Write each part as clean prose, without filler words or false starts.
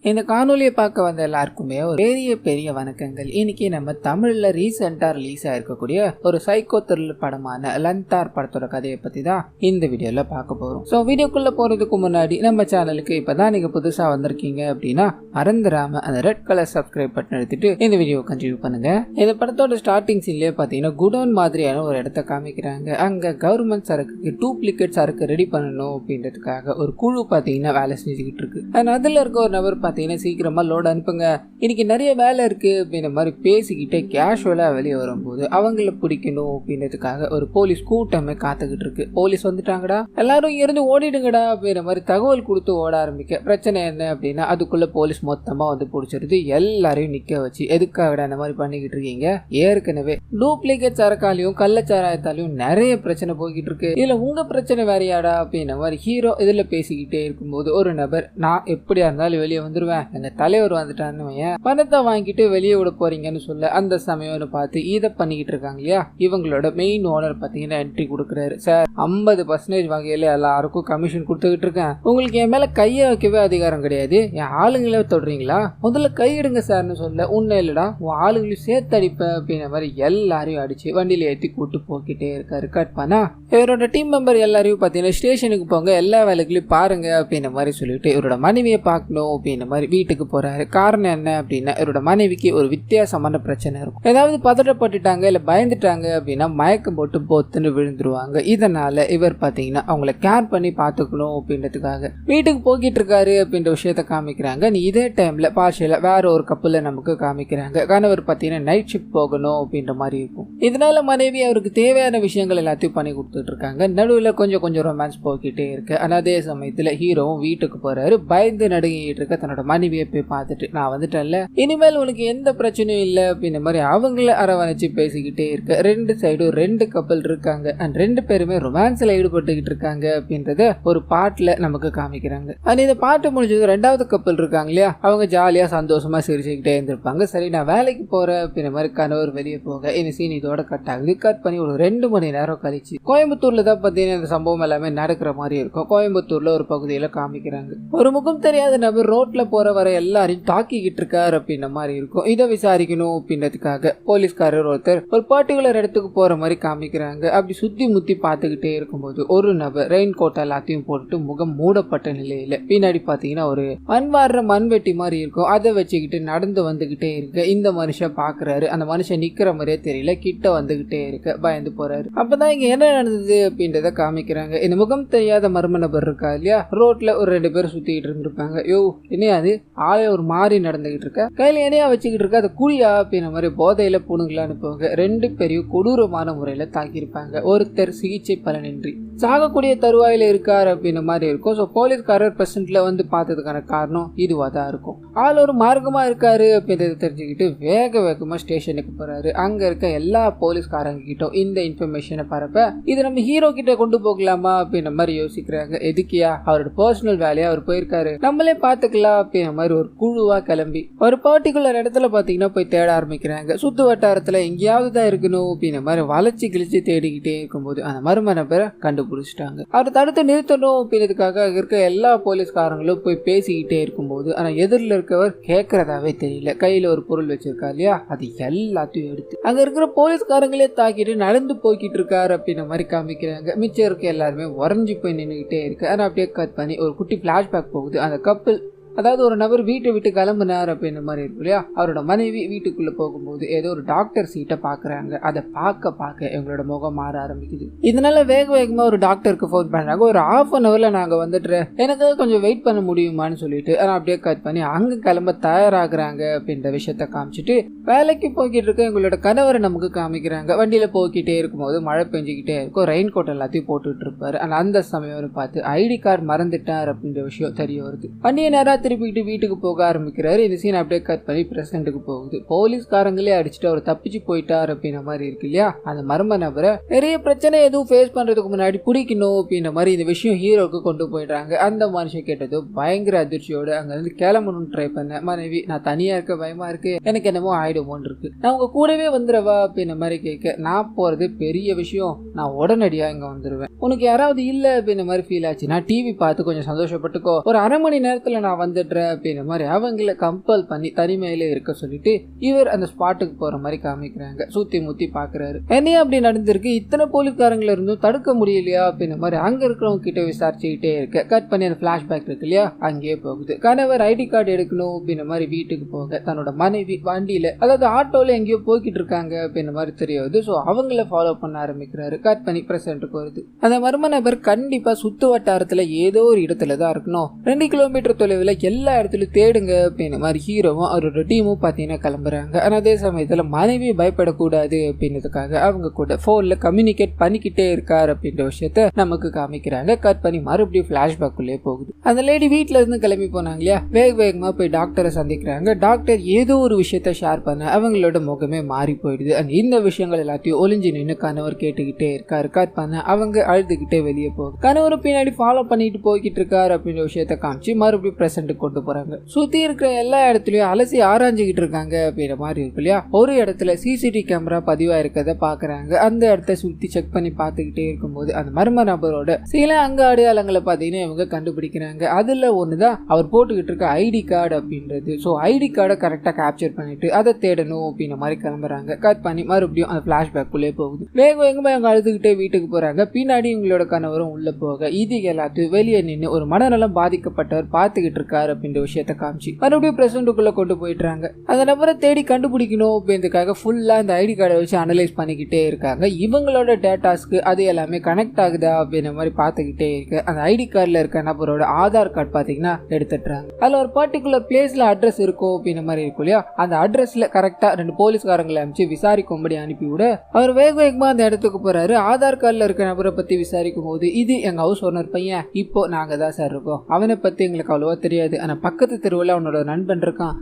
இந்த காணொலியை பார்க்க வந்த எல்லாருக்குமே ஒரு பெரிய பெரிய வணக்கங்கள். இன்னைக்கு நம்ம தமிழ்ல ரீசெண்டா ரிலீஸ் ஆயிருக்கக்கூடிய ஒரு சைக்கோ த்ரில்லர் படமான லந்தார் படத்தோட கதையை பத்தி தான் இந்த வீடியோல பார்க்க போறோம். ஸோ வீடியோக்குள்ள போறதுக்கு முன்னாடி நம்ம சேனலுக்கு இப்பதான் நீங்க புதுசா வந்திருக்கீங்க அப்படின்னா மறந்துடாம அந்த ரெட் கலர் சப்ஸ்கிரைப் பட்டன் எடுத்துட்டு இந்த வீடியோ கண்டினியூ பண்ணுங்க. இந்த படத்தோட ஸ்டார்டிங் சீன்லயே பாத்தீங்கன்னா குடோன் மாதிரியான ஒரு இடத்த காமிக்கிறாங்க. அங்க கவர்மெண்ட் சரக்குக்கு டூப்ளிகேட் சரக்கு ரெடி பண்ணணும் அப்படின்றதுக்காக ஒரு குழு பாத்தீங்கன்னா வேலை செஞ்சுக்கிட்டு இருக்கு. அதுல இருக்க ஒரு நபர் சீக்கிரமா லோட் அனுப்புங்க, இன்னைக்கு நிறைய வேலை இருக்கு அப்படின்ற மாதிரி பேசிக்கிட்டே கேஷுவலா வெளியே வரும்போது அவங்கள பிடிக்கணும் அப்படின்றதுக்காக ஒரு போலீஸ் கூட்டமே காத்துக்கிட்டு இருக்கு. போலீஸ் வந்துட்டாங்கடா, எல்லாரும் இருந்து ஓடிடுங்கடா அப்படின்ற மாதிரி தகவல் கொடுத்து ஓட ஆரம்பிக்க பிரச்சனை என்ன அப்படின்னா அதுக்குள்ள போலீஸ் மொத்தமா வந்து பிடிச்சிருது. எல்லாரையும் நிக்க வச்சு எதுக்காகடா இந்த மாதிரி பண்ணிக்கிட்டு இருக்கீங்க, ஏற்கனவே டூப்ளிகேட் சரக்காலையும் கள்ளச்சாராயத்தாலையும் நிறைய பிரச்சனை போய்கிட்டு இருக்கு, இதுல உங்க பிரச்சனை வேறையாடா அப்படின்ற மாதிரி ஹீரோ இதுல பேசிக்கிட்டே இருக்கும்போது ஒரு நபர் நான் எப்படியா இருந்தாலும் வெளியே வந்துருவேன், எங்க தலைவர் வந்துட்டான்னு பணத்தை வாங்கிட்டு வெளியே விட போறீங்கன்னு சொல்ல அந்த சமயம்னு பார்த்து இதை பண்ணிக்கிட்டு இருக்காங்க இல்லையா, இவங்களோட மெயின் ஓனர் பாத்தீங்கன்னா என்ட்ரி கொடுக்குறாரு. சார் 50% வகையில எல்லாருக்கும் கமிஷன் கொடுத்துக்கிட்டு இருக்கேன், உங்களுக்கு என் மேல கையை வைக்கவே அதிகாரம் கிடையாது, என் ஆளுங்களே தொடுறீங்களா, முதல்ல கையிடுங்க சார்னு சொல்ல உன்ன இல்லடா உன் ஆளுங்களையும் சேர்த்து அடிப்பேன் அப்படின்ற மாதிரி எல்லாரையும் அடிச்சு வண்டியில ஏற்றி கூட்டு போக்கிட்டே இருக்காரு. கட் பண்ணா இவரோட டீம் மெம்பர் எல்லாரையும் பாத்தீங்கன்னா ஸ்டேஷனுக்கு போங்க, எல்லா வேலைகளையும் பாருங்க அப்படின்ற மாதிரி சொல்லிட்டு இவரோட மனைவியை பார்க்கணும் அப்படின்ற மாதிரி வீட்டுக்கு போறாரு. காரணம் என்ன அப்படின்னா இவரோட மனைவிக்கு ஒரு வித்தியாசமான பிரச்சனை இருக்கும். ஏதாவது பதட்டப்பட்டுட்டாங்க இல்ல பயந்துட்டாங்க அப்படின்னா மயக்கம் போட்டு போத்துன்னு விழுந்துருவாங்க. இதனால இவர் பாத்தீங்கன்னா அவங்கள கேர் பண்ணி பாத்துக்கணும் அப்படின்றதுக்காக வீட்டுக்கு போக்கிட்டு இருக்காரு அப்படின்ற விஷயத்த காமிக்கிறாங்க. நீ இதே டைம்ல பார்ஷியலா வேற ஒரு கப்பல நமக்கு காமிக்கிறாங்க. கணவர் பாத்தீங்கன்னா நைட் ஷிஃப்ட் போகணும் அப்படின்ற மாதிரி இருக்கும். இதனால மனைவி அவருக்கு தேவையான விஷயங்கள் எல்லாத்தையும் பண்ணி கொடுத்துட்டு இருக்காங்க. நடுவில் கொஞ்சம் கொஞ்சம் ரொமான்ஸ் போக்கிட்டே இருக்கு. ஆனா அதே சமயத்துல ஹீரோவும் வீட்டுக்கு போறாரு. பயந்து நடுங்கிட்டு இருக்க தன்னோட மனைவியை போய் பார்த்துட்டு நான் வந்துட்டேன்ல, இனிமேல் உனக்கு எந்த பிரச்சனையும் இல்லை அப்படின்ற மாதிரி அவங்கள அரவணைச்சு பேசிக்கிட்டே இருக்க ரெண்டு சைடும் ரெண்டு கப்பல் இருக்காங்க. அண்ட் ரெண்டு பேருமே ரொமான்ஸ்ல ஈடுபட்டுக்கிட்டு இருக்காங்க அப்படின்றத ஒரு பாட்டுல நமக்கு காமிக்கிறாங்க. அண்ட் இந்த பாட்டு முடிஞ்சது ரெண்டாவது கப்பல் இருக்காங்க இல்லையா, அவங்க ஜாலியா சந்தோஷமா சிரிச்சுக்கிட்டே இருந்திருப்பாங்க. சரி நான் வேலைக்கு போறேன் அப்படின்ற மாதிரி கணவர் வெளியே போக இந்த சீன் இதோட கட் ஆகுது. கட் பண்ணி ஒரு 2 மணி நேரம் கழிச்சு கோயம்புத்தூர்ல தான் பார்த்தீங்கன்னா இந்த சம்பவம் எல்லாமே நடக்கிற மாதிரி இருக்கும். கோயம்புத்தூர்ல ஒரு பகுதியில காமிக்கிறாங்க. ஒரு முகம் தெரியாத நபர் ரோட்ல போற வர எல்லாரையும் தாக்கிக்கிட்டு இருக்காரு அப்படின்ற மாதிரி இருக்கும். இதை விசாரிக்கணும் அப்படின்றதுக்காக போலீஸ்காரர் ஒருத்தர் ஒரு பர்டிகுலர் இடத்துக்கு போற மாதிரி காமிக்கிறாங்க. அப்படி சுத்தி முத்தி பார்த்துக்கிட்டே இருக்கும்போது ஒரு நபர் ரெயின் கோட் எல்லாத்தையும் போட்டு முகம் மூடப்பட்ட நிலையில பின்னாடி பாத்தீங்கன்னா ஒரு மண்வாடுற மண்வெட்டி மாதிரி இருக்கும், அதை வச்சுக்கிட்டு நடந்து வந்துகிட்டே இருக்கு. இந்த மனுஷன் பாக்குறாரு, அந்த மனுஷன் நிக்கிற மாதிரியே தெரியல, கிட்ட வந்துகிட்டே இருக்க பயந்து போறாரு. அப்பதான் இங்க என்ன நடந்தது அப்படின்றத காமிக்கிறாங்க. இந்த முகம் தெரியாத மர்ம நபர் இருக்கா இல்லையா, ரோட்ல ஒரு 2 பேர் சுத்திக்கிட்டு இருந்திருப்பாங்க. யோ என்னையாது ஆளே ஒரு மாறி நடந்துகிட்டு இருக்க, கையில என்னையா வச்சுக்கிட்டு இருக்க, அதை குழியா அப்படின்ற மாதிரி போதையில பூணுங்களான்னு போங்க. 2 பேரையும் கொடூரமான முறையில தாக்கியிருப்பாங்க. ஒருத்தர் சிகிச்சை பலனின்றி சாகக்கூடிய தருவாயில இருக்காரு அப்படின்ற மாதிரி இருக்கும். ஸோ போலீஸ்காரர் பிரசன்ட்ல வந்து பார்த்ததுக்கான காரணம் இதுவா தான் இருக்கும். ஆள் ஒரு மார்க்கமா இருக்காரு அப்படின்றத தெரிஞ்சுக்கிட்டு வேக வேகமா ஸ்டேஷனுக்கு போறாரு. அங்க இருக்க எல்லா போலீஸ்காரங்க கிட்டும் இந்த இன்ஃபர்மேஷனை பரப்ப இது நம்ம ஹீரோ கிட்ட கொண்டு போகலாமா அப்படின்ற மாதிரி யோசிக்கிறாங்க. எதுக்கியா, அவரோட பர்சனல் வேலையா அவர் போயிருக்காரு, நம்மளே பாத்துக்கலாம் அப்படின்ற மாதிரி ஒரு குழுவா கிளம்பி ஒரு பர்டிகுலர் இடத்துல பாத்தீங்கன்னா போய் தேட ஆரம்பிக்கிறாங்க. சுத்து வட்டாரத்துல எங்கேயாவது தான் இருக்கணும் அப்படின்ற மாதிரி வளைச்சு கிழிச்சு தேடிக்கிட்டே இருக்கும்போது அந்த மர்ம நபரை கண்டுபிடிச்சிட்டாங்க. அவரை தடுத்து நிறுத்தணும் அப்படின்றதுக்காக இருக்க எல்லா போலீஸ்காரங்களும் போய் பேசிக்கிட்டே இருக்கும்போது ஆனா எதிரில் இருக்கவர் கேட்கறதாவே தெரியல. கையில ஒரு பொருள் வச்சிருக்காரு இல்லையா, அது எல்லாத்தையும் எடுத்து அங்க இருக்கிற போலீஸ்காரங்களே தாக்கிட்டு நடந்து போய்கிட்டு இருக்காரு அப்படின்ற மாதிரி காமிக்கிறாங்க. மிச்சம் இருக்க எல்லாருமே உறைஞ்சு போய் நின்றுகிட்டே இருக்கு. ஆனா அப்படியே கட் பண்ணி ஒரு குட்டி பிளாஷ்பேக் போகுது. அந்த கப்பல் அதாவது ஒரு நபர் வீட்டை விட்டு கிளம்புனார் அப்படின்ற மாதிரி இருக்கும் இல்லையா, அவரோட மனைவி வீட்டுக்குள்ள போகும்போது ஏதோ ஒரு டாக்டர் சீட்டை பாக்குறாங்க. அதை பார்க்க எங்களோட முகம் மாற ஆரம்பிக்குது. இதனால வேக வேகமா ஒரு டாக்டருக்கு போன் பண்றாங்க. ஒரு 1/2 hourல நாங்க வந்துடுறேன், எனக்கு கொஞ்சம் வெயிட் பண்ண முடியுமான்னு சொல்லிட்டு ஆனா அப்படியே கட் பண்ணி அங்க கிளம்ப தயாராகிறாங்க அப்படின்ற விஷயத்த காமிச்சிட்டு வேலைக்கு போய்கிட்டு இருக்க எங்களோட கணவரை நமக்கு காமிக்கிறாங்க. வண்டியில போய்கிட்டே இருக்கும்போது மழை பெஞ்சுக்கிட்டே இருக்கும். ரெயின் கோட் எல்லாத்தையும் போட்டுட்டு இருப்பாரு. ஆனா அந்த சமயம் பார்த்து ஐடி கார்டு மறந்துட்டார் அப்படின்ற விஷயம் தெரிய வருது. வண்டியை நேரா திருப்பிக்கிட்டு வீட்டுக்கு போக ஆரம்பிக்கிறாரு. இந்த சீன் அப்படியே கட் பண்ணி பிரசன்ட்டுக்கு போகுது. போலீஸ்காரங்களே அடிச்சுட்டு அவர் தப்பிச்சு போயிட்டார் அப்படின்ற மாதிரி இருக்கு இல்லையா, அந்த மர்ம நபரை நிறைய பிரச்சனை எதுவும் ஃபேஸ் பண்றதுக்கு முன்னாடி பிடிக்கணும் அப்படின்ற மாதிரி இந்த விஷயம் ஹீரோக்கு கொண்டு போயிடுறாங்க. அந்த மனுஷன் கேட்டது பயங்கர அதிர்ச்சியோட அங்க இருந்து கிளம்பணும்னு ட்ரை பண்ண மனைவி நான் தனியா இருக்க பயமா இருக்கு, எனக்கு என்னமோ ஆயிடுமோன்னு இருக்கு, நான் உங்க கூடவே வந்துடுவா அப்படின்ற மாதிரி கேட்க நான் போறது பெரிய விஷயம், நான் உடனடியா இங்க வந்துருவேன், உனக்கு யாராவது இல்ல அப்படின்ற மாதிரி ஃபீல் ஆச்சு, நான் டிவி பார்த்து கொஞ்சம் சந்தோஷப்பட்டுக்கோ, ஒரு 1/2 மணி நேரத்துல நான் வந்துடுற அப்படின்ற மாதிரி அவங்கள கம்பல் பண்ணி தனிமையில இருக்க சொல்லிட்டு இவர் அந்த ஸ்பாட்டுக்கு போற மாதிரி காமிக்கிறாங்க. சுத்தி முத்தி பாக்குறாரு. என்ன அப்படி நடந்திருக்கு, இத்தனை போலீஸ்காரங்கள இருந்தும் தடுக்க முடியலையா அப்படின்ற மாதிரி அங்க இருக்கிறவங்க கிட்ட விசாரிச்சுக்கிட்டே இருக்க. கட் பண்ணி அந்த பிளாஷ்பேக் இருக்கு இல்லையா, அங்கேயே போகுது. கணவர் ஐடி கார்டு எடுக்கணும் அப்படின்ற மாதிரி வீட்டுக்கு போக தன்னோட மனைவி வண்டியில அதாவது ஆட்டோல எங்கேயோ போய்கிட்டு இருக்காங்க அப்படின்ற மாதிரி தெரியாது. ஸோ அவங்கள ஃபாலோ பண்ண ஆரம்பிக்கிறாரு. கட் பண்ணி பிரசன்ட்டுக்கு வருது. அந்த மர்ம நபர் கண்டிப்பா சுத்து வட்டாரத்துல ஏதோ ஒரு இடத்துல தான் இருக்கணும். 2 கிலோமீட்டர் தொலைவில் எல்லா இடத்துலயும் தேடுங்க அப்படின்னு மாதிரி ஹீரோவும் அவரோட டீமும் பார்த்தீங்கன்னா கிளம்புறாங்க. ஆனால் அதே சமயத்தில் மனைவி பயப்படக்கூடாது அப்படின்றதுக்காக அவங்க கூட ஃபோன்ல கம்யூனிகேட் பண்ணிக்கிட்டே இருக்காரு அப்படின்ற விஷயத்த நமக்கு காமிக்கிறாங்க. கட் பண்ணி மறுபடியும் பிளாஷ்பேக்குள்ளே போகுது. அந்த லேடி வீட்டுல இருந்து கிளம்பி போனாங்க இல்லையா, வேகமா போய் டாக்டரை சந்திக்கிறாங்க. டாக்டர் ஏதோ ஒரு விஷயத்த ஷேர் பண்ண அவங்களோட முகமே மாறி போயிடுது. அண்ட் இந்த விஷயங்கள் எல்லாத்தையும் ஒளிஞ்சு நின்று கணவர் கேட்டுக்கிட்டே இருக்காரு. கட் பண்ண அவங்க அழுதுகிட்டே வெளியே போகுது. கணவர் பின்னாடி ஃபாலோ பண்ணிட்டு போய்கிட்டு இருக்காரு அப்படின்ற விஷயத்த காமிச்சு மறுபடியும் பிரசன்ட் கொண்டு போறாங்க. சுத்தி இருக்கிற எல்லா இடத்துலயும் அலசி ஆராய்ஞ்சுக்கிட்டு இருக்காங்க அப்படின்ற மாதிரி இருக்கு இல்லையா. ஒரு இடத்துல சிசிடிவி கேமரா பதிவா இருக்கிறத பாக்குறாங்க. அந்த இடத்த சுத்தி செக் பண்ணி பார்த்துக்கிட்டே இருக்கும்போது அந்த மர்ம நபரோட சில அங்க அடையாளங்களை பார்த்தீங்கன்னா இவங்க கண்டுபிடிக்கிறாங்க. அதுல ஒண்ணுதான் அவர் போட்டுக்கிட்டு இருக்க ஐடி கார்டு அப்படின்றது. ஸோ ஐடி கார்டை கரெக்டா கேப்சர் பண்ணிட்டு அதை தேடணும் அப்படின்ற மாதிரி கிளம்புறாங்க. கட் பண்ணி மறுபடியும் அந்த பிளாஷ்பேக் உள்ளே போகுது. வேகமா இவங்க அழுதுகிட்டே வீட்டுக்கு போறாங்க. பின்னாடி இவங்களோட கணவரும் உள்ள போக இது எல்லாத்தையும் வெளியே நின்று ஒரு மனநலம் பாதிக்கப்பட்டவர் பார்த்துக்கிட்டு இருக்காரு அப்படின்ற விஷயத்த காமிச்சு மறுபடியும் பிரசன்ட்டுக்குள்ள கொண்டு போயிட்டாங்க. அந்த நபரை தேடி கண்டுபிடிக்கணும் அப்படின்றதுக்காக ஃபுல்லா இந்த ஐடி கார்டை வச்சு அனலைஸ் பண்ணிக்கிட்டே இருக்காங்க. இவங்களோட டேட்டாஸ்க்கு அது எல்லாமே கனெக்ட் ஆகுதா அப்படின்ற மாதிரி பார்த்துக்கிட்டே இருக்கு. அந்த ஐடி கார்டில் இருக்க நபரோட ஆதார் கார்டு பார்த்தீங்கன்னா எடுத்துட்டுறாங்க. அதில் ஒரு பர்டிகுலர் பிளேஸ்ல அட்ரஸ் இருக்கும் அப்படின்ற மாதிரி இருக்கும் இல்லையா, அந்த அட்ரஸ்ல கரெக்டா 2 போலீஸ்காரங்களை அனுப்பிச்சு விசாரிக்கும்படி அனுப்பிவிட அவர் வேகமா அந்த இடத்துக்கு போறாரு. ஆதார் கார்டில் இருக்க நபரை பத்தி விசாரிக்கும் போது இது எங்க ஹவுஸ் ஓனர் பையன், இப்போ நாங்க தான் சார் இருக்கோம், அவனை பத்தி எங்களுக்கு அவ்வளவா தெரியாது, ஆனா பக்கத்து தெருவில் அவனோட நண்பன் இருக்கான்,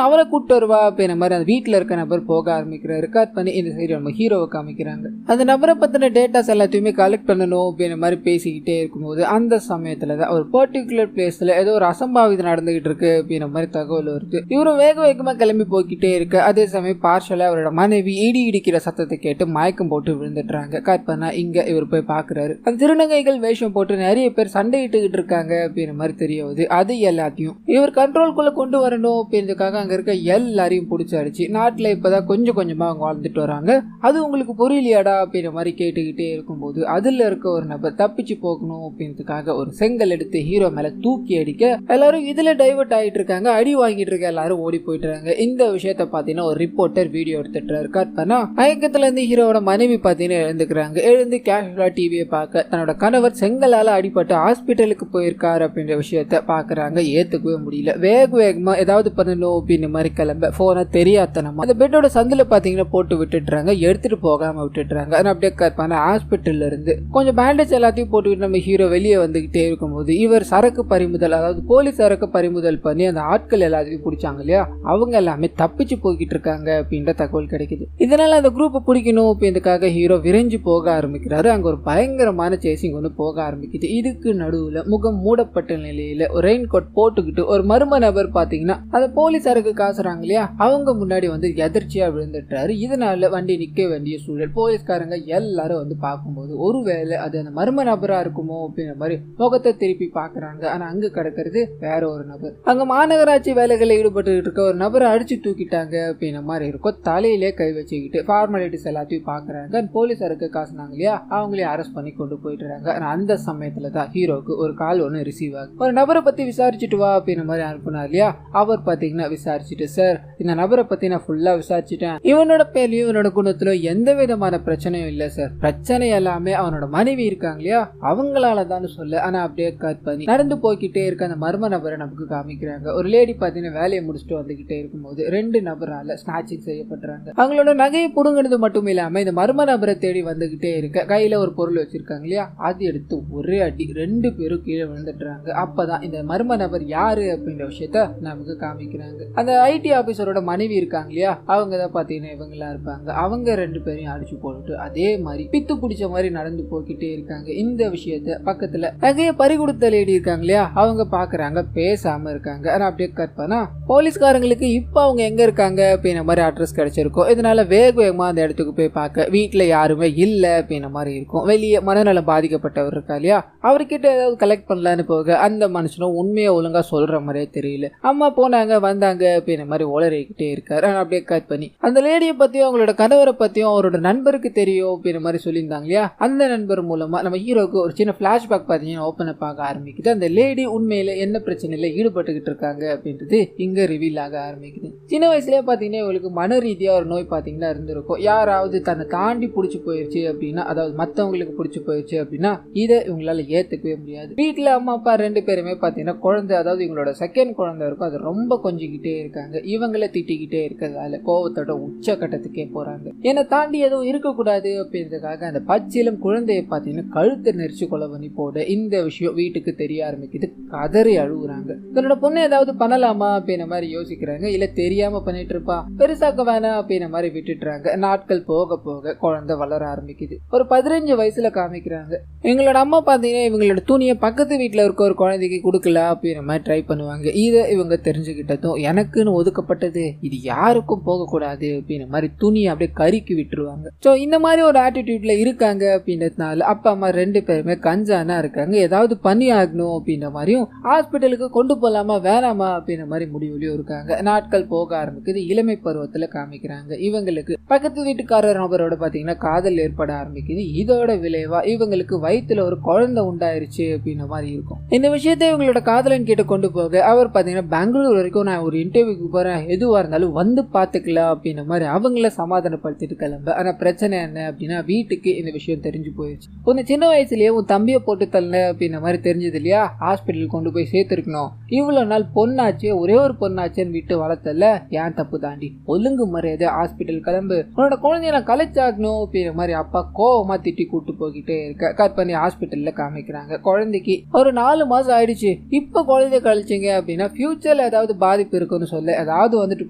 அவனை கூப்பிட்டு வருவா அப்படின்ற மாதிரி அந்த வீட்டில் இருக்க நபர் போக ஆரம்பிக்கிறாரு. கட் பண்ணி இந்த சைடு நம்ம ஹீரோவை காமிக்கிறாங்க. அந்த நபரை பத்தின டேட்டாஸ் எல்லாத்தையுமே கலெக்ட் பண்ணணும் அப்படின்ற மாதிரி பேசிக்கிட்டே இருக்கும்போது அந்த சமயத்துல தான் ஒரு பர்டிகுலர் பிளேஸ்ல ஏதோ ஒரு அசம்பாவிதம் நடந்துகிட்டு இருக்கு அப்படின்ற மாதிரி தகவல் வருது. இவரும் வேகமா கிளம்பி போய்கிட்டே இருக்கு. அதே சமயம் பார்ஷலா அவரோட மனைவி இடிக்கிற சத்தத்தை கேட்டு மயக்கம் போட்டு விழுந்துடுறாங்க. கட் பண்ணா இங்க இவர் போய் பாக்குறாரு. அந்த திருநங்கைகள் வேஷம் போட்டு நிறைய பேர் சண்டையிட்டுக்கிட்டு இருக்காங்க அப்படின்ற மாதிரி தெரிய வருது. அது எல்லாத்தையும் இவர் கண்ட்ரோல்குள்ள கொண்டு வரணும் அப்படின்றதுக்காக அங்க இருக்க எல்லாரையும் பிடிச்சி அடிச்சு நாட்டுல இப்பதான் கொஞ்சம் கொஞ்சமா அவங்க வாழ்ந்துட்டு வராங்க, அது உங்களுக்கு புரியலையாடா அப்படின்ற மாதிரி கேட்டுக்கிட்டே இருக்கும்போது அதுல இருக்க ஒரு நபர் தப்பிச்சு போகணும் அப்படின்றதுக்காக ஒரு செங்கல் எடுத்து ஹீரோ மேல தூக்கி அடிக்க எல்லாரும் இதுல டைவர்ட் ஆயிட்டு இருக்காங்க. அடி வாங்கிட்டு இருக்க எல்லாரும் ஓடி போயிட்டுறாங்க. இந்த விஷயத்த பாத்தீங்கன்னா ஒரு ரிப்போர்ட்டர் வீடியோ எடுத்துட்டு கட் பண்ணா மயக்கத்துல இருந்து ஹீரோட மனைவி பாத்தீங்கன்னா எழுந்துக்கிறாங்க. எழுந்து கேஷுவலா டிவியை பார்க்க தன்னோட கணவர் செங்கலால அடிபட்டு ஹாஸ்பிட்டலுக்கு போயிருக்காரு அப்படின்ற விஷயத்த பாக்குறாங்க. ஏத்துக்கவே முடியல. வேகமா ஏதாவது பண்ணணும் அப்படின்னு மாதிரி கிளம்ப போன தெரியாதனமா அந்த பெட்டோட சந்தில பாத்தீங்கன்னா போட்டு விட்டுட்டுறாங்க. எடுத்துட்டு போகாம விட்டுட்டுறாங்க. அப்படியே கட் பண்ண ஹாஸ்பிட்டல்ல இருந்து கொஞ்சம் பேண்டேஜ் எல்லாத்தையும் போட்டுக்கிட்டு நம்ம ஹீரோ வெளியே வந்துகிட்டே இருக்கும்போது இவர் சரக்கு பறிமுதல் அதாவது போலீஸ் சரக்கு பறிமுதல் பண்ணி அந்த ஆட்கள் எல்லாத்தையும் பிடிச்சாங்க இல்லையா, அவங்க எல்லாமே தப்பிச்சு போய்கிட்டு இருக்காங்க அப்படின்ற தகவல் கிடைக்குது. இதனால அந்த குரூப்பை பிடிக்கணும் அப்படின்றதுக்காக ஹீரோ விரைஞ்சு போக ஆரம்பிக்கிறாரு. அங்க ஒரு பயங்கரமான சேசிங் ஒன்று போக ஆரம்பிக்குது. இதுக்கு நடுவுல முகம் மூடப்பட்ட நிலையில ஒரு ரெயின் கோட் போட்டுக்கிட்டு ஒரு மர்ம நபர் பாத்தீங்கன்னா அந்த போலீஸ் சரக்கு காசுறாங்க இல்லையா, அவங்க முன்னாடி வந்து எதிர்ச்சியா விழுந்துட்டாரு. இதனால வண்டி நிக்க வேண்டிய சூழல். போலீஸ்காரங்க எல்லாரும் வந்து பார்க்கும்போது ஒருவேளை அது அந்த மர்ம நபரா இருக்குமோ அப்படின்ற மாதிரி முகத்தை திருப்பி பாக்குறாங்க. ஆனா அங்க கிடக்கிறது வேற ஒரு நபர். அங்க மாநகராட்சி வேலைகளில் ஈடுபட்டு இருக்க ஒரு நபரை அடிச்சு தூக்கிட்டாங்க அப்படின்ற மாதிரி இருக்கும். தலையிலே கை வச்சுக்கிட்டு ஃபார்மாலிட்டிஸ் எல்லாத்தையும் பாக்குறாங்க. போலீஸாருக்கு காசுனாங்க இல்லையா, அவங்களே அரெஸ்ட் பண்ணி கொண்டு போயிட்டுறாங்க. அந்த சமயத்துல தான் ஹீரோக்கு ஒரு கால் ஒன்று ரிசீவ் ஆகுது. ஒரு நபரை பத்தி விசாரிச்சுட்டு வா அப்படின்ற மாதிரி அனுப்புனார் இல்லையா, அவர் பாத்தீங்கன்னா விசாரிச்சுட்டு சார் இந்த நபரை பத்தி நான் ஃபுல்லா விசாரிச்சுட்டேன், இவனோட பேர்லயும் இவனோட குணத்துல எந்த விதமான பிரச்சனையும் இல்ல சார், பிரச்சனை எல்லாமே அவனோட மனைவி இருக்காங்க இல்லையா அவங்களால தான் சொல்ல. ஆனா அப்படியே கட் பண்ணி நடந்து போய்கிட்டே இருக்க அந்த மர்ம நபரை நமக்கு காமிக்கிறாங்க. ஒரு லேடி பாத்தீங்கன்னா வேலையை முடிச்சுட்டு வந்துகிட்டே இருக்கும்போது 2 நபரால ஸ்நாச்சிங் செய்யப்படுறாங்க. அவங்களோட நகையை புடுங்கினது மட்டும் இல்லாம இந்த மர்ம நபரை தேடி வந்துகிட்டே இருக்க கையில ஒரு பொருள் வச்சிருக்காங்க இல்லையா, அது எடுத்து ஒரே அடி 2 பேரும் கீழே விழுந்துடுறாங்க. அப்பதான் இந்த மர்ம நபர் யாரு அப்படின்ற விஷயத்த நமக்கு காமிக்கிறாங்க. அந்த ஐடி ஆபீசரோட மனைவி இருக்காங்க இல்லையா, அவங்க தான் பாத்தீங்கன்னா இவங்களா இருப்பாங்க. அவங்க 2 பேரையும் அடிச்சு போட்டுட்டு அதே மாதிரி பித்து பிடிச்ச மாதிரி நடந்து போய்கிட்டே இருக்காங்க. இந்த விஷயத்த பக்கத்துல நகைய பறி கொடுத்த லேடி இருக்காங்க இல்லையா, அவங்க பாக்குறாங்க, பேசாம இருக்காங்க. ஆனா அப்படியே கட் பண்ணா போலீஸ்காரங்களுக்கு இப்ப அவங்க எங்க இருக்காங்க அப்படின்ற மாதிரி அட்ரஸ் கிடைச்சிருக்கும். இதனால வேகமா அந்த இடத்துக்கு போய் பார்க்க வீட்டுல யாருமே இல்ல அப்படின்ற மாதிரி இருக்கும். வெளியே மனநலம் பாதிக்கப்பட்டவர் இருக்கா இல்லையா, அவர்கிட்ட ஏதாவது கலெக்ட் பண்ணலான்னு போக அந்த மனுஷனும் உண்மையை ஒழுங்கா சொல்ற மாதிரியே தெரியல. அம்மா போனாங்க வந்தாங்க அப்படின்ற மாதிரி உளறிக்கிட்டே இருக்காரு. அப்படியே கட் பண்ணி அந்த லேடியை பத்தியும் அவங்களோட கணவரை பத்தியும் அவரோட நண்பருக்கு தெரியும் அப்படின்ற மாதிரி சொல்லியிருந்தாங்க இல்லையா, அந்த நண்பர் மூலமா நம்ம ஹீரோக்கு ஒரு சின்ன பிளாஷ்பேக் பார்த்தீங்கன்னா ஓப்பன் அப் ஆக ஆரம்பிக்குது. அந்த லேடி உண்மையில என்ன பிரச்சனையில ஈடுபட்டுக்கிட்டு இருக்காங்க அப்படின்றது இங்க ரிவீல் ஆக ஆரம்பிக்குது. சின்ன வயசுலயே பாத்தீங்கன்னா இவங்களுக்கு மன ரீதியா ஒரு நோய் பாத்தீங்கன்னா இருந்திருக்கும். யாராவது தன்னை தாண்டி பிடிச்சி போயிருச்சு அப்படின்னா, அதாவது மத்தவங்களுக்கு பிடிச்சி போயிருச்சு அப்படின்னா இதை இவங்களால ஏத்துக்கவே முடியாது. வீட்டுல அம்மா அப்பா 2 பேருமே பாத்தீங்கன்னா குழந்தை, அதாவது இவங்களோட செகண்ட் குழந்தை இருக்கும், அது ரொம்ப கொஞ்சிக்கிட்டே இருக்காங்க. இவங்களை திட்டிக்கிட்டே இருக்கிறதால கோவத்தோட உச்ச கட்டத்துக்கே போறாங்க. என்னை தாண்டி எதுவும் இருக்கக்கூடாது அப்படின்றதுக்காக அந்த பச்சிலம் குழந்தைய பாத்தீங்கன்னா கழுத்தை நெரிச்சு கொலை பண்ணி போட இந்த விஷயம் வீட்டுக்கு தெரிய ஆரம்பிக்குது. கதறி அழுகுறாங்க. தன்னோட பொண்ணு ஏதாவது பண்ணலாமா அப்படின்ற மாதிரி யோசிக்கிறாங்க. இல்ல தெரியாம பண்ணிட்டு இருப்பா, பெருசாக்க வேணாம் அப்படின்ற மாதிரி விட்டுட்டுறாங்க. நாட்கள் போக போக குழந்தை வளர ஆரம்பிக்குது. ஒரு 15 வயசுல காமிக்கிறாங்க. எங்களோட அம்மா பாத்தீங்கன்னா இவங்களோட துணியை பக்கத்து வீட்டுல இருக்க ஒரு குழந்தைக்கு கொடுக்கல அப்படின்ற மாதிரி ட்ரை பண்ணுவாங்க. இதை இவங்க தெரிஞ்சுக்கிட்டதும் எனக்குன்னு ஒதுக்கப்பட்டது இது யாருக்கும் போகக்கூடாது அப்படின்ற மாதிரி துணியை அப்படியே கருக்கி விட்டுருவாங்க. ஸோ இந்த மாதிரி ஒரு ஆட்டிடியூட்ல இருக்காங்க அப்படின்றதுனால அப்பா அம்மா 2 பேருமே கஞ்சானா இருக்காங்க. ஏதாவது பண்ணி ஆகணும் அப்படின்ற மாதிரியும் ஹாஸ்பிட்டலுக்கு கொண்டு போலாமா வேணாமா அப்படின்ற மாதிரி முடிவுலயும் இருக்காங்க. நாட்கள் போக ஆரம்பிக்குது. இளமை பருவத்துல காமிக்கிறாங்க. இவங்களுக்கு பக்கத்து வீட்டுக்காரர் நபரோட பாத்தீங்கன்னா காதல் ஏற்பட ஆரம்பிக்குது. இதோட விளைவா இவங்களுக்கு வயிற்றுல ஒரு குழந்தை உண்டாயிருச்சு அப்படின்ற மாதிரி இருக்கும். இந்த விஷயத்தை இவங்களோட காதலன் கிட்ட கொண்டு போக அவர் பாத்தீங்கன்னா பெங்களூர் வரைக்கும் நான் ஒரு இன்டர்வியூக்கு போறேன், எதுவா இருந்தாலும் வந்து பாத்துக்கலாம் அப்படின்ற மாதிரி அவங்கள சமாதானப்படுத்திட்டு கிளம்ப. ஆனா பிரச்சனை என்ன அப்படின்னா வீட்டுக்கு இந்த விஷயம் தெரிஞ்சு போயிடுச்சு. உன்னை சின்ன வயசுலயே உன் தம்பியை போட்டு தள்ள அப்படின்ற மாதிரி தெரிஞ்சது இல்லையா, ஹாஸ்பிட்டல் கொண்டு போய் சேர்த்திருக்கணும். இவ்வளவு நாள் பொண்ணாச்சு, ஒரே ஒரு பொண்ணாச்சுன்னு விட்டு வளர்த்தல, ஏன் தப்பு தாண்டி ஒழுங்கு மரியாதை ஹாஸ்பிட்டல் கிளம்பு, உன்னோட குழந்தைய நான் கலைச்சாகணும் அப்படின்ற மாதிரி அப்பா கோவமா திட்டி கூட்டு போய்கிட்டே இருக்க. கட் பண்ணி ஹாஸ்பிட்டல்ல காமிக்கிறாங்க. குழந்தைக்கு ஒரு 4 மாசம் ஆயிடுச்சு. இப்ப குழந்தைய கழிச்சிங்க அப்படின்னா ஃபியூச்சர்ல ஏதாவது பாதிப்பு இருக்குன்னு சொல்ல ஏதாவது வந்துட்டு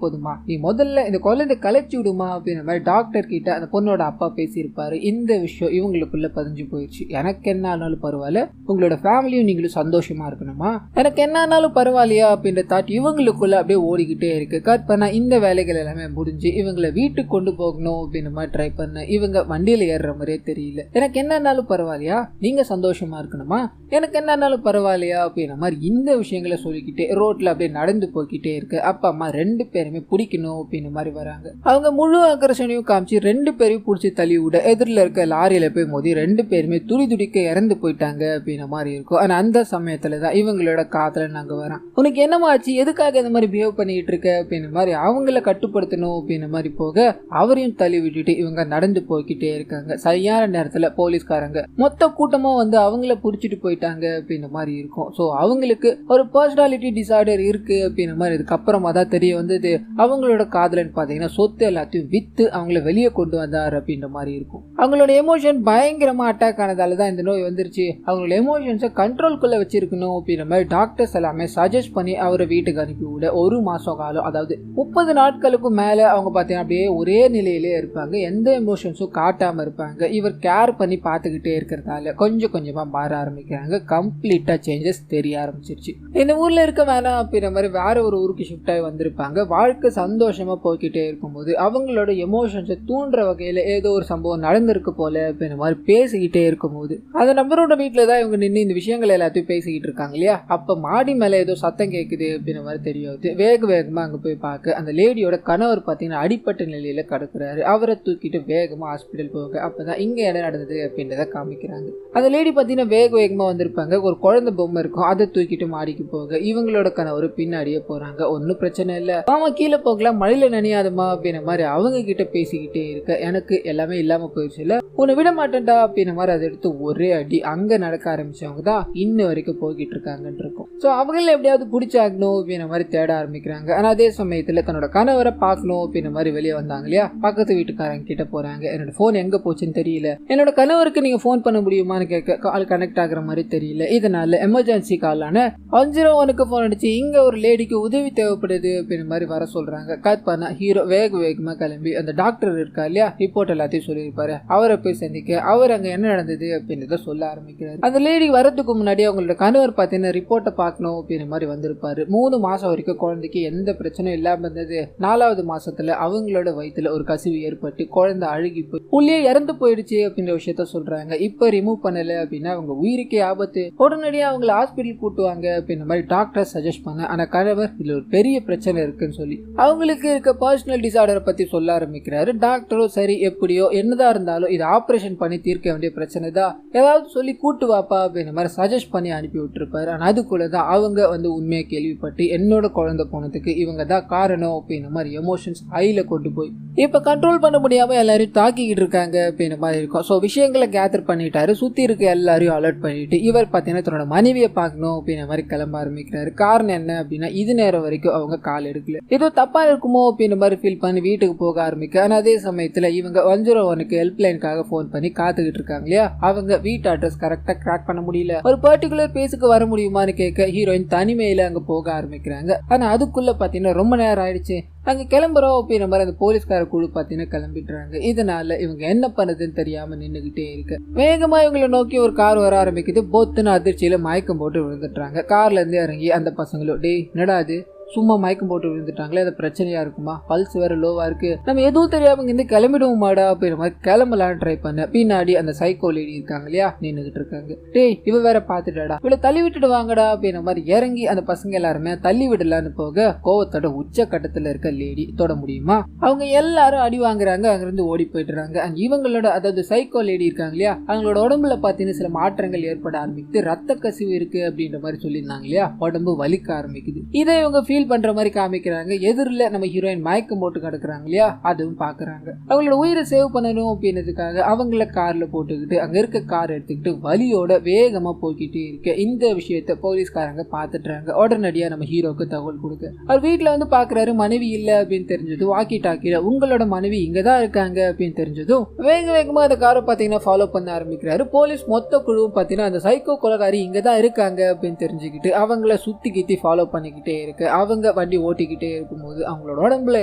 போதுமா, நீ முதல்ல இந்த குழந்தை கலைச்சி விடுமா அப்படின்ற மாதிரி டாக்டர் கிட்ட அந்த பொண்ணோட அப்பா பேசியிருப்பாரு. இந்த விஷயம் இவங்களுக்குள்ள பதிஞ்சு போயிடுச்சு. எனக்கு என்ன ஆனாலும் பரவாயில்ல, உங்களோட ஃபேமிலியும் நீங்களும் சந்தோஷமா இருக்கணுமா, எனக்கு என்ன ஆனாலும் பரவாயில்லையா அப்படின்ற தாட் இவங்களுக்குள்ள அப்படியே ஓடிக்கிட்டே இருக்கு. கட் பண்ணா இந்த வேலைகள் எல்லாமே முடிஞ்சு இவங்களை வீட்டுக்கு கொண்டு போகணும் அப்படின்ற மாதிரி ட்ரை பண்ண இவங்க வண்டியில ஏறுற மாதிரியே தெரியல. எனக்கு என்னன்னாலும் பரவாயில்லையா, நீங்க சந்தோஷமா இருக்கணுமா, எனக்கு என்னன்னாலும் பரவாயில்லையா அப்படின்ற மாதிரி இந்த விஷயங்களை சொல்லிக்கிட்டே ரோட்ல அப்படியே நடந்து போய்கிட்டே இருக்கு. அப்பா அம்மா 2 பேருமே பிடிக்கணும் அப்படின்ற மாதிரி வராங்க. அவங்க முழு அக்ரஷனையும் காமிச்சு 2 பேரையும் பிடிச்சி தள்ளி விட எதிரில் இருக்க லாரியில போய் மோதி 2 பேருமே துடி துடிக்க இறந்து போயிட்டாங்க அப்படின்ற மாதிரி இருக்கும். ஆனா அந்த சமயத்துல தான் இவங்களோட காதலன் அங்க வரான். உனக்கு என்னமா ஆச்சு, எதுக்காக இந்த மாதிரி பிஹேவ் பண்ணிட்டு இருக்க அப்படின்ற மாதிரி அவங்கள கட்டுப்படுத்தணும் அப்படின்ற மாதிரி போக அவரையும் தள்ளி விட்டுட்டு இவங்க நடந்து போய்கிட்டே இருக்காங்க. சரியான நேரத்துல போலீஸ்காரங்க மொத்த கூட்டமா வந்து அவங்கள புடிச்சிட்டு போயிட்டாங்க அப்படின்ற மாதிரி இருக்கும். ஸோ அவங்களுக்கு ஒரு பர்சனாலிட்டி டிசார்டர் இருக்கு அப்படின்ற மாதிரி இதுக்கப்புறமா தான் தெரிய வந்தது. அவங்களோட காதலன் பாத்தீங்கன்னா சொத்து எல்லாத்தையும் வித்து அவங்கள வெளியே கொண்டு வந்தார் அப்படின்ற மாதிரி இருக்கும். அவங்களோட எமோஷன் பயங்கரமா அட்டாக் ஆனதால தான் இந்த நோய் வந்துருச்சு. அவங்களோட எமோஷன்ஸை கண்ட்ரோல்குள்ள வச்சிருக்கணும் அப்படின்ற மாதிரி டாக்டர்ஸ் எல்லாமே சஜஸ்ட் பண்ணி அவரை வீட்டுக்கு அனுப்பி விட 1 மாசம் காலம், அதாவது 30 நாட்களுக்கும் மேல அவங்க பாத்தீங்கன்னா அப்படியே ஒரே நிலையிலே இருப்பாங்க. எந்த எமோஷன்ஸும் காட்டாம இருப்பாங்க. இவர் கேர் பண்ணி பார்த்துக்கிட்டே இருக்கிறதால கொஞ்சம் கொஞ்சமா மாற ஆரம்பிக்கிறாங்க. கம்ப்ளீட்டா சேஞ்சஸ் தெரிய ஆரம்பிச்சிருச்சு. இந்த ஊர்ல இருக்க வேணாம் அப்படின்ற மாதிரி வேற ஒரு ஊருக்கு ஷிஃப்ட் ஆகி வந்திருப்பாங்க. வாழ்க்கை சந்தோஷமா போய்கிட்டே இருக்கும்போது அவங்களோட எமோஷன்ஸை தூண்டுற வகையில ஏதோ ஒரு சம்பவம் நடந்திருக்கு போல அப்படின்ற மாதிரி பேசிக்கிட்டே இருக்கும்போது அந்த நபரோட வீட்டுல தான் இவங்க நின்று இந்த விஷயங்கள் எல்லாத்தையும் பேசிக்கிட்டு இருக்காங்க இல்லையா, அப்ப மாடி மேல ஏதோ சத்தம் கேட்குது அப்படின்ற மாதிரி தெரியாது. வேகமா அங்க போய் பார்க்க அந்த லேடியோட கணவர் பாத்தீங்கன்னா அடிப்பட்ட நிலையில கிடக்குறாரு. அவரை தூக்கிட்டு வேகமா ஹாஸ்பிட்டல் போக அப்பதான் இங்க என்ன நடந்தது அப்படின்றத காமிக்கிறாங்க. அந்த லேடி பாத்தீங்கன்னா வேகமா வந்திருப்பாங்க. ஒரு குழந்தை பொம்மை இருக்கும், அதை தூக்கிட்டு மாடிக்கு போக இவங்களோட கணவர் பின்னாடியே போறாங்க. ஒன்னும் பிரச்சனை இல்ல, ஆமா கீழே போகலாம், மழையில நனையாதமா அப்படின்ற மாதிரி அவங்க கிட்ட பேசிக்கிட்டே இருக்க எனக்கு எல்லாமே இல்லாம போயிடுச்சு இல்ல, உன்னை விட மாட்டேன்டா அப்படின்ற மாதிரி அதை எடுத்து ஒரே அடி. அங்க நடக்க ஆரம்பிச்சவங்க தான் இன்ன வரைக்கும் போய்கிட்டு இருக்காங்கன்னு இருக்கும். சோ அவங்கள எப்படியாவது பிடிச்சாகணும் அப்படின்ற மாதிரி தேட ஆரம்பிக்கிறாங்க. ஆனா அதே சமயத்துல தன்னோட கணவரை பார்க்கணும் அப்படின்ற மாதிரி வெளியே வந்தாங்க இல்லையா, பக்கத்து வீட்டுக்காரங்க கிட்ட போறாங்க. என்னோட போன் எங்க போச்சுன்னு தெரியல, என்னோட கணவருக்கு நீங்க போன் பண்ண முடியுமான்னு கேட்க கால் கனெக்ட் ஆகுற மாதிரி தெரியல. இதனால எமர்ஜென்சி காலான 101க்கு போன் அடிச்சு இங்க ஒரு லேடிக்கு உதவி தேவைப்படுது அப்படின்ற மாதிரி வர சொல்றாங்க. கட் பண்ணா ஹீரோ வேகமா கிளம்பி அந்த டாக்டர் இருக்கா இல்லையா, ரிப்போர்ட் எல்லாத்தையும் சொல்லியிருப்பாரு, அவரை போய் சந்திக்க அவர் அங்க என்ன நடந்தது அப்படின்றத சொல்ல ஆரம்பிக்கிறாரு. அந்த லேடி வரதுக்கு முன்னாடி அவங்களோட கணவர் பார்த்தீங்கன்னா ரிப்போர்ட்டை பார்க்கணும் அப்படின்ற மாதிரி வந்திருப்பாரு. 3 மாசம் வரைக்கும் குழந்தைக்கு எந்த பிரச்சனையும் இல்லாம இருந்தது. 4வது மாசத்துல அவங்களோட வயிற்றுல ஒரு கசிவு ஏற்பட்டு குழந்தை அழுகி போய் உள்ளே இறந்து போயிடுச்சு அப்படின்ற விஷயத்த சொல்றாங்க. இப்ப ரிமூவ் பண்ணல அப்படின்னா அவங்க உயிருக்கே ஆபத்து, உடனடியாக அவங்களை ஹாஸ்பிட்டல் கூட்டுவாங்க அப்படின்ற மாதிரி டாக்டர் சஜஸ்ட் பண்ண, ஆனா கணவர் இதுல ஒரு பெரிய பிரச்சனை இருக்குன்னு சொல்லி அவங்களுக்கு இருக்க பர்சனல் டிசார்டரை பத்தி சொல்ல ஆரம்பிக்கிறாரு. டாக்டரும் சரி எப்படியோ என்னதான் இருந்தாலும் இது ஆபரேஷன் பண்ணி தீர்க்க வேண்டிய பிரச்சனை தான், ஏதாவது சொல்லி கூட்டு வாப்பா அப்படின்ற மாதிரி சஜஸ்ட் பண்ணி அனுப்பி விட்டுருப்பாரு. ஆனா அதுக்குள்ளதான் அவங்க உண்மையை கேள்விப்பட்டு என்னோட குழந்தை போனதுக்கு இவங்க தான் காரணம் அப்படின்ற மாதிரி எமோஷன்ஸ் ஹைல கொண்டு போய் இப்ப கண்ட்ரோல் பண்ண முடியாம எல்லாரையும் தாக்கிக்கிட்டு இருக்காங்க அப்படின்ற மாதிரி இருக்கும். ஸோ விஷயங்களை கேதர் பண்ணிட்டாரு. சுத்தி இருக்க எல்லாரையும் அலர்ட் பண்ணிட்டு இவர் பார்த்தீங்கன்னா தன்னோட மனைவியை பார்க்கணும் அப்படின்ற மாதிரி கிளம்ப ஆரம்பிக்கிறாரு. காரணம் என்ன அப்படின்னா இது நேரம் வரைக்கும் அவங்க கால் எடுக்கல, ஏதோ தப்பா இருக்குமோ அப்படின்ற மாதிரி ஃபீல் பண்ணி வீட்டுக்கு போக ஆரம்பிக்க. ஆனால் அதே சமயத்துல இவங்க 101க்கு ஹெல்ப்லைனுக்காக ஃபோன் பண்ணி காத்துக்கிட்டு இருக்காங்க இல்லையா, அவங்க வீட்டு அட்ரஸ் கரெக்டா கிராக் பண்ண முடியல. ஒரு பர்டிகுலர் பிளேஸுக்கு வர முடியுமான்னு கேட்க ஹீரோயின் தனிமையில அங்க போக ஆரம்பிக்கிறாங்க. ஆனா அதுக்குள்ள பாத்தீங்கன்னா ரொம்ப நேரம் ஆயிடுச்சு, அங்க கிளம்புறோம் அப்படின்ற மாதிரி அந்த போலீஸ்கார குழு பாத்தீங்கன்னா கிளம்பிடுறாங்க. இதனால இவங்க என்ன பண்ணுதுன்னு தெரியாம நின்னுகிட்டே இருக்கு. வேகமா இவங்களை நோக்கி ஒரு கார் வர ஆரம்பிக்குது. பொத்துன்னு அதிர்ச்சியில மயக்கம் போட்டு விழுந்துட்டாங்க. கார்ல இருந்து இறங்கி அந்த பசங்களும் டேய் என்னடா அது சும்மா மயக்கம் போட்டு விழுந்துட்டாங்களே, அது பிரச்சனையா இருக்குமா, பல்ஸ் வேற லோவா இருக்கு, நம்ம எதுவும் தெரியாம இருந்து கிளம்பிடுவோமாடா அப்படின்ற மாதிரி கிளம்பலாம் ட்ரை பண்ண. பின்னாடி அந்த சைக்கோ லேடி இருக்காங்க இல்லையா நின்னுகிட்டு இருக்காங்க. டேய் இவ வேற பாத்துட்டாடா, இவளை தள்ளி விட்டுட்டு வாங்கடா அப்படின்ற மாதிரி இறங்கி அந்த பசங்க எல்லாருமே தள்ளி விடலான்னு போக கோவத்தோட உச்ச கட்டத்துல இருக்க லேடி தொட முடியுமா, அவங்க எல்லாரும் அடி வாங்குறாங்க. அங்கிருந்து ஓடி போயிடுறாங்க. அண்ட் இவங்களோட அதாவது சைக்கோ லேடி இருக்காங்க இல்லையா, அவங்களோட உடம்புல பாத்தீங்கன்னா சில மாற்றங்கள் ஏற்பட ஆரம்பிக்குது. ரத்த கசிவு இருக்கு அப்படின்ற மாதிரி சொல்லியிருந்தாங்க இல்லையா, உடம்பு வலிக்க ஆரம்பிக்குது. இதை இவங்க ஃபீல் பண்ற மாதிரி காமிக்கிறாங்க. எதிரில் நம்ம ஹீரோயின் மயக்கம் போட்டு கிடக்குறாங்க இல்லையா, அதுவும் பாக்குறாங்க. அவங்களோட உயிரை சேவ் பண்ணணும் அப்படின்றதுக்காக அவங்கள கார்ல போட்டுக்கிட்டு அங்க இருக்க கார் எடுத்துக்கிட்டு வலியோட வேகமா போய்கிட்டே இருக்க. இந்த விஷயத்த போலீஸ்காரங்க பாத்துட்டாங்க. உடனடியா நம்ம ஹீரோக்கு தகவல் கொடுக்க அவர் வீட்டுல பாக்குறாரு. மனைவி இல்ல அப்படின்னு தெரிஞ்சதும் வாக்கி டாக்கில உங்களோட மனைவி இங்கதான் இருக்காங்க அப்படின்னு தெரிஞ்சதும் வேகமா அந்த காரை பாத்தீங்கன்னா ஃபாலோ பண்ண ஆரம்பிக்கிறாரு. போலீஸ் மொத்த குழுவும் பாத்தீங்கன்னா அந்த சைக்கோ கொலைகாரி இங்கதான் இருக்காங்க அப்படின்னு தெரிஞ்சுக்கிட்டு அவங்கள சுத்தி கித்தி ஃபாலோ பண்ணிக்கிட்டே இருக்கு. அவங்க வண்டி ஓட்டிக்கிட்டே இருக்கும்போது அவங்களோட உடம்புல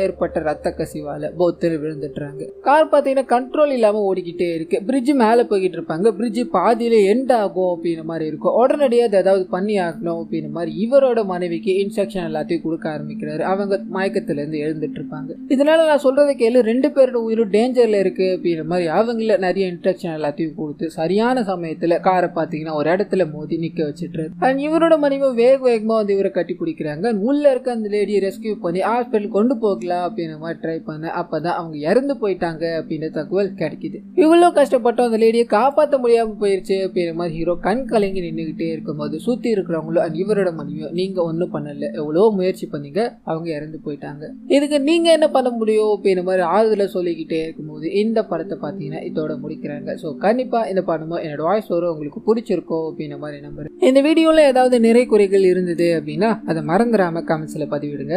ஏற்பட்ட ரத்த கசிவால போத்தர் விழுந்துட்டுறாங்க. கார் பாத்தீங்கன்னா கண்ட்ரோல் இல்லாம ஓடிக்கிட்டே இருக்கு. பிரிட்ஜ் மேல போய்கிட்டு இருப்பாங்க. பிரிட்ஜ் பாதியில எண்ட் ஆகும் அப்படின்ற மாதிரி இருக்கும். உடனடியாக அது ஏதாவது பண்ணி ஆகணும் அப்படின்ற மாதிரி இவரோட மனைவிக்கு இன்ஸ்ட்ரக்ஷன் எல்லாத்தையும் கொடுக்க ஆரம்பிக்கிறாரு. அவங்க மயக்கத்துல இருந்து எழுந்துட்டு இருப்பாங்க. இதனால நான் சொல்றதை கேளு, 2 பேரோட உயிரும் டேஞ்சர்ல இருக்கு அப்படின்ற மாதிரி அவங்கள நிறைய இன்ஸ்ட்ரக்ஷன் எல்லாத்தையும் கொடுத்து சரியான சமயத்துல காரை பாத்தீங்கன்னா ஒரு இடத்துல மோதி நிக்க வச்சிட்டு இவரோட மனைவி வேகமா இவரை கட்டி பிடிக்கிறாங்க. உள்ள இருக்க அந்த லேடியை ரெஸ்கியூ பண்ணி ஹாஸ்பிட்டல் கொண்டு போகலாம் அப்படின்ற மாதிரி ட்ரை பண்ண. அப்பதான் அவங்க இறந்து போயிட்டாங்க அப்படின்ற தகவல் கிடைக்குது. இவ்வளவு கஷ்டப்பட்டோம் அந்த லேடியை காப்பாற்ற முடியாம போயிருச்சு அப்படின்ற மாதிரி ஹீரோ கண் கலங்கி நின்றுகிட்டே இருக்கும்போது சுத்தி இருக்கிறவங்களும் இவரோட மனைவியும் நீங்க ஒன்னும் பண்ணல, எவ்வளவு முயற்சி பண்ணீங்க, அவங்க இறந்து போயிட்டாங்க, இதுக்கு நீங்க என்ன பண்ண முடியும் அப்படின்ற மாதிரி ஆறுதல சொல்லிக்கிட்டே இருக்கும்போது இந்த படத்தை பாத்தீங்கன்னா இதோட முடிக்கிறாங்க. ஸோ கண்டிப்பா இந்த படமும் என்னோட வாய்ஸ் வரும் உங்களுக்கு பிடிச்சிருக்கோம் அப்படின்ற மாதிரி நம்புறேன். இந்த வீடியோல ஏதாவது நிறை குறைகள் இருந்தது அப்படின்னா அதை மறந்துடாம கமெண்ட்ஸ்ல பதிவிடுங்க.